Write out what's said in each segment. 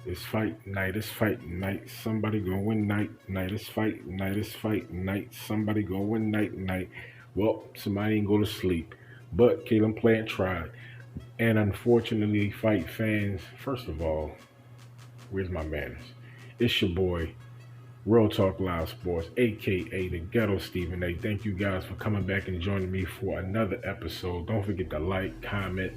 It's fight night, it's fight night. Somebody gonna win night, night. It's fight night, it's fight night. Somebody gonna win night, night. Well, somebody ain't go to sleep. But Caleb Plant tried. And unfortunately, fight fans, first of all, where's my manners? It's your boy, Real Talk Live Sports, aka the Ghetto Stephen A. Thank you guys for coming back and joining me for another episode. Don't forget to like, comment,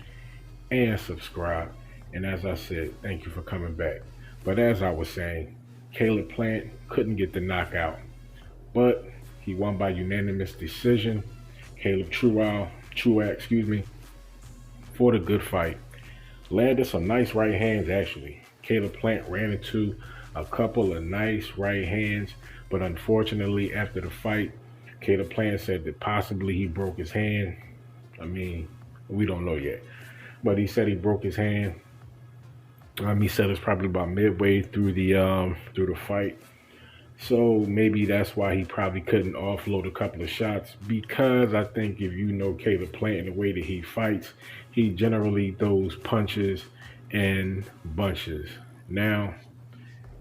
and subscribe. And as I said, thank you for coming back. But as I was saying, Caleb Plant couldn't get the knockout, but he won by unanimous decision. Caleb Truax, for the good fight. Landed some nice right hands actually. Caleb Plant ran into a couple of nice right hands, but unfortunately after the fight, Caleb Plant said that possibly he broke his hand. I mean, we don't know yet, but he said he broke his hand. He said it's probably about midway through the fight. So maybe that's why he probably couldn't offload a couple of shots, because I think if you know Caleb Plant and the way that he fights, he generally throws punches in bunches. Now,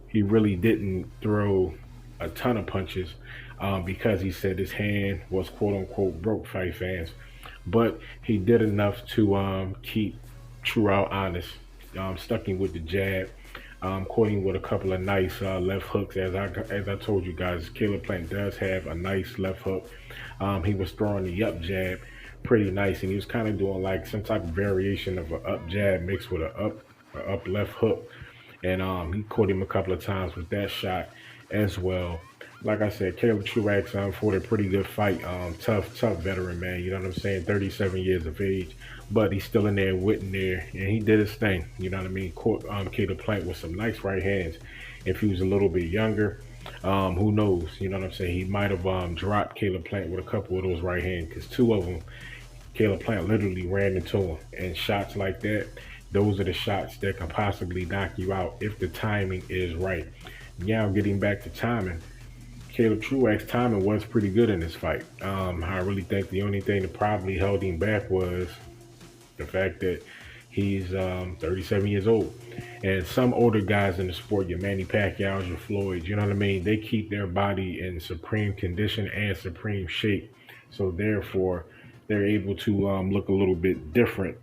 he really didn't throw a ton of punches because he said his hand was quote unquote broke, fight fans. But he did enough to keep Truax honest, stuck him with the jab. Caught him with a couple of nice left hooks. As I told you guys, Caleb Plant does have a nice left hook. He was throwing the up jab pretty nice, and he was kind of doing like some type of variation of an up jab mixed with a up left hook. And he caught him a couple of times with that shot as well. Like I said, Caleb Truax fought a pretty good fight. Tough veteran, man. You know what I'm saying? 37 years of age, but he's still in there, witting there, and he did his thing. You know what I mean? Caught Caleb Plant with some nice right hands. If he was a little bit younger, who knows? You know what I'm saying? He might have dropped Caleb Plant with a couple of those right hands, because two of them, Caleb Plant literally ran into him. And shots like that, those are the shots that can possibly knock you out if the timing is right. Now, getting back to timing, Caleb Truax's timing was pretty good in this fight. I really think the only thing that probably held him back was the fact that he's 37 years old. And some older guys in the sport, your Manny Pacquiao's, your Floyds, you know what I mean? They keep their body in supreme condition and supreme shape. So therefore, they're able to look a little bit different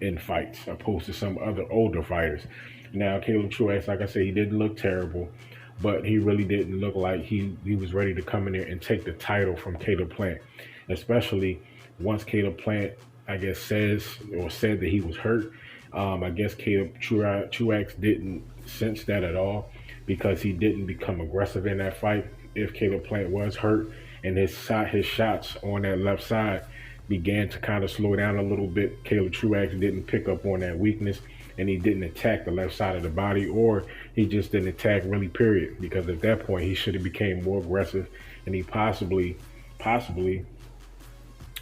in fights opposed to some other older fighters. Now, Caleb Truax, like I said, he didn't look terrible, but he really didn't look like he was ready to come in there and take the title from Caleb Plant, especially once Caleb Plant, I guess, said that he was hurt. I guess Caleb Truax didn't sense that at all, because he didn't become aggressive in that fight. If Caleb Plant was hurt and his shots on that left side began to kind of slow down a little bit, Caleb Truax didn't pick up on that weakness, and he didn't attack the left side of the body, or he just didn't attack really, period. Because at that point, he should have became more aggressive, and he possibly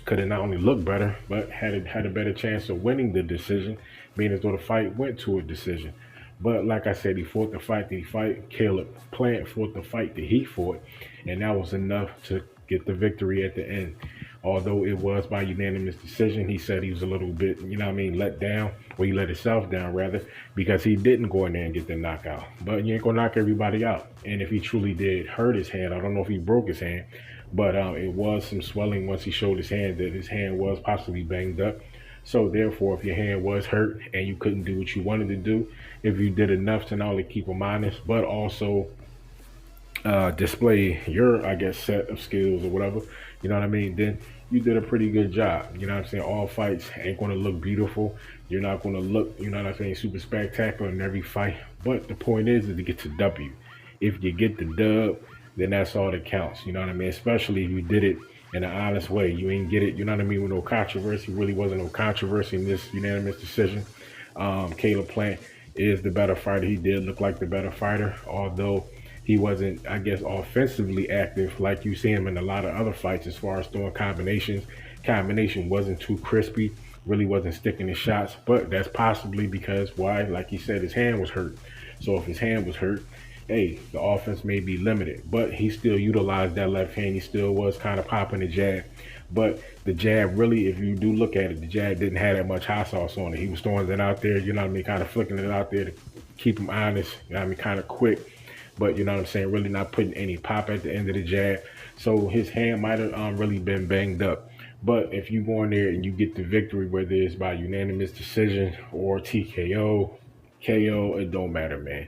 could have not only looked better, but had a better chance of winning the decision, being as though the fight went to a decision. But like I said, he fought the fight that he fought. Caleb Plant fought the fight that he fought, and that was enough to get the victory at the end. Although it was by unanimous decision, he said he was a little bit, let down, or he let himself down rather, because he didn't go in there and get the knockout. But you ain't gonna knock everybody out. And if he truly did hurt his hand, I don't know if he broke his hand, but it was some swelling once he showed his hand, that his hand was possibly banged up. So therefore, if your hand was hurt and you couldn't do what you wanted to do, if you did enough to not only keep him honest, but also display your, I guess, set of skills or whatever, you know what I mean, then you did a pretty good job. You know what I'm saying? All fights ain't going to look beautiful. You're not going to look, you know what I'm saying, super spectacular in every fight. But the point is to get to W. If you get the dub, then that's all that counts. You know what I mean? Especially if you did it in an honest way. You ain't get it, you know what I mean, with no controversy. Really wasn't no controversy in this unanimous decision. Caleb Plant is the better fighter. He did look like the better fighter, although he wasn't, I guess, offensively active like you see him in a lot of other fights as far as throwing combinations. Combination wasn't too crispy, really wasn't sticking his shots, but that's possibly because why? Like he said, his hand was hurt. So if his hand was hurt hey, the offense may be limited, but he still utilized that left hand. He still was kind of popping the jab. But the jab really, if you do look at it, the jab didn't have that much hot sauce on it. He was throwing it out there, you know what I mean, kind of flicking it out there to keep him honest, you know what I mean, kind of quick. But you know what I'm saying, really not putting any pop at the end of the jab. So his hand might have really been banged up. But if you go in there and you get the victory, whether it's by unanimous decision or TKO, KO, it don't matter, man.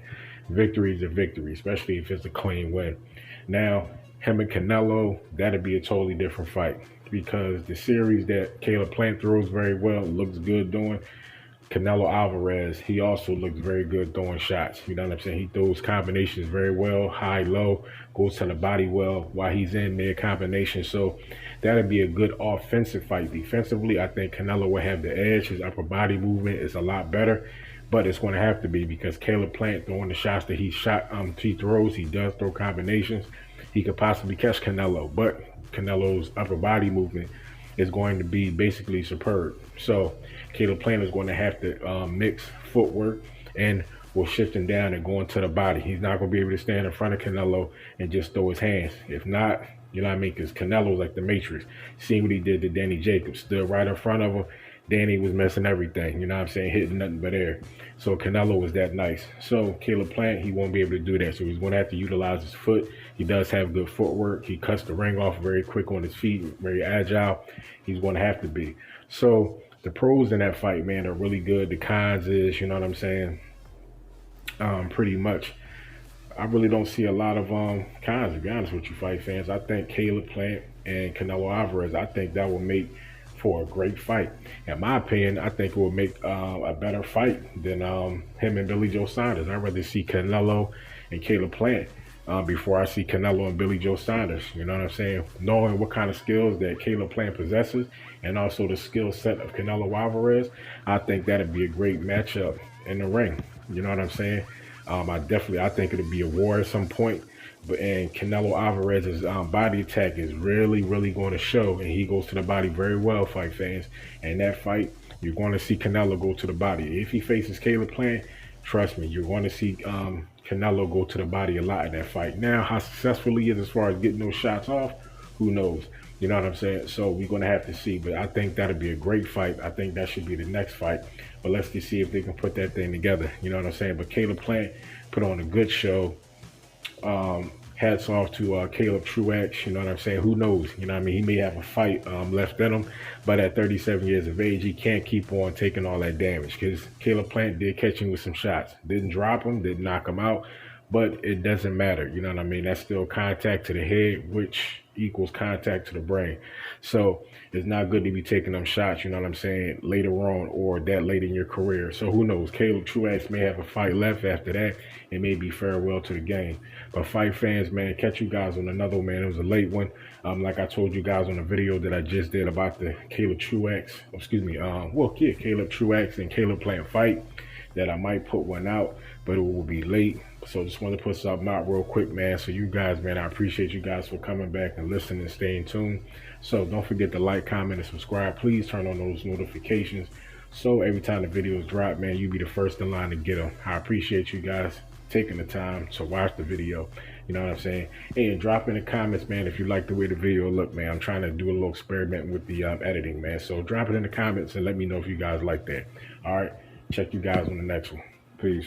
Victory is a victory, especially if it's a clean win. Now, him and Canelo, that'd be a totally different fight because the series that Caleb Plant throws very well, looks good doing. Canelo Alvarez, he also looks very good throwing shots. You know what I'm saying? He throws combinations very well, high, low, goes to the body well while he's in mid combination. So that'd be a good offensive fight. Defensively, I think Canelo will have the edge. His upper body movement is a lot better, but it's going to have to be because Caleb Plant throwing the shots that he throws, he does throw combinations. He could possibly catch Canelo, but Canelo's upper body movement is going to be basically superb. So Caleb Plant is going to have to mix footwork and will shift him down and going to the body. He's not going to be able to stand in front of Canelo and just throw his hands. If not, you know what I mean? Because Canelo's like the Matrix. Seeing what he did to Danny Jacobs, stood right in front of him. Danny was messing everything, you know what I'm saying, hitting nothing but air. So Canelo was that nice. So Caleb Plant, he won't be able to do that. So he's going to have to utilize his foot. He does have good footwork. He cuts the ring off very quick on his feet, very agile. He's going to have to be. So the pros in that fight, man, are really good. The cons is, you know what I'm saying, pretty much. I really don't see a lot of cons, to be honest with you, fight fans. I think Caleb Plant and Canelo Alvarez, I think that will make for a great fight. In my opinion, I think it will make a better fight than him and Billy Joe Saunders. I'd rather see Canelo and Caleb Plant before I see Canelo and Billy Joe Saunders. You know what I'm saying? Knowing what kind of skills that Caleb Plant possesses and also the skill set of Canelo Alvarez, I think that'd be a great matchup in the ring. You know what I'm saying? I think it'll be a war at some point. And Canelo Alvarez's body attack is really, really going to show, and he goes to the body very well, fight fans. And that fight, you're going to see Canelo go to the body. If he faces Caleb Plant, trust me, you're going to see Canelo go to the body a lot in that fight. Now, how successful he is as far as getting those shots off, who knows? You know what I'm saying? So we're going to have to see. But I think that'll be a great fight. I think that should be the next fight. But let's just see if they can put that thing together. You know what I'm saying? But Caleb Plant put on a good show. Hats off to Caleb Truax, you know what I'm saying? Who knows? You know what I mean? He may have a fight left in him, but at 37 years of age, he can't keep on taking all that damage because Caleb Plant did catch him with some shots. Didn't drop him, didn't knock him out, but it doesn't matter. You know what I mean? That's still contact to the head, which equals contact to the brain. So it's not good to be taking them shots, you know what I'm saying, later on or that late in your career. So who knows? Caleb Truax may have a fight left after that. It may be farewell to the game. But fight fans, man, catch you guys on another one, man. It was a late one. Like I told you guys on the video that I just did about the Caleb Truax, Caleb Truax and Caleb Plant fight, that I might put one out, but it will be late. So just want to put something out real quick, man. So you guys, man, I appreciate you guys for coming back and listening and staying tuned. So don't forget to like, comment, and subscribe. Please turn on those notifications so every time the videos drop, man, you be the first in line to get them. I appreciate you guys taking the time to watch the video. You know what I'm saying? Hey, and drop in the comments, man, if you like the way the video look, man. I'm trying to do a little experiment with the editing, man. So drop it in the comments and let me know if you guys like that. All right. Check you guys on the next one. Peace.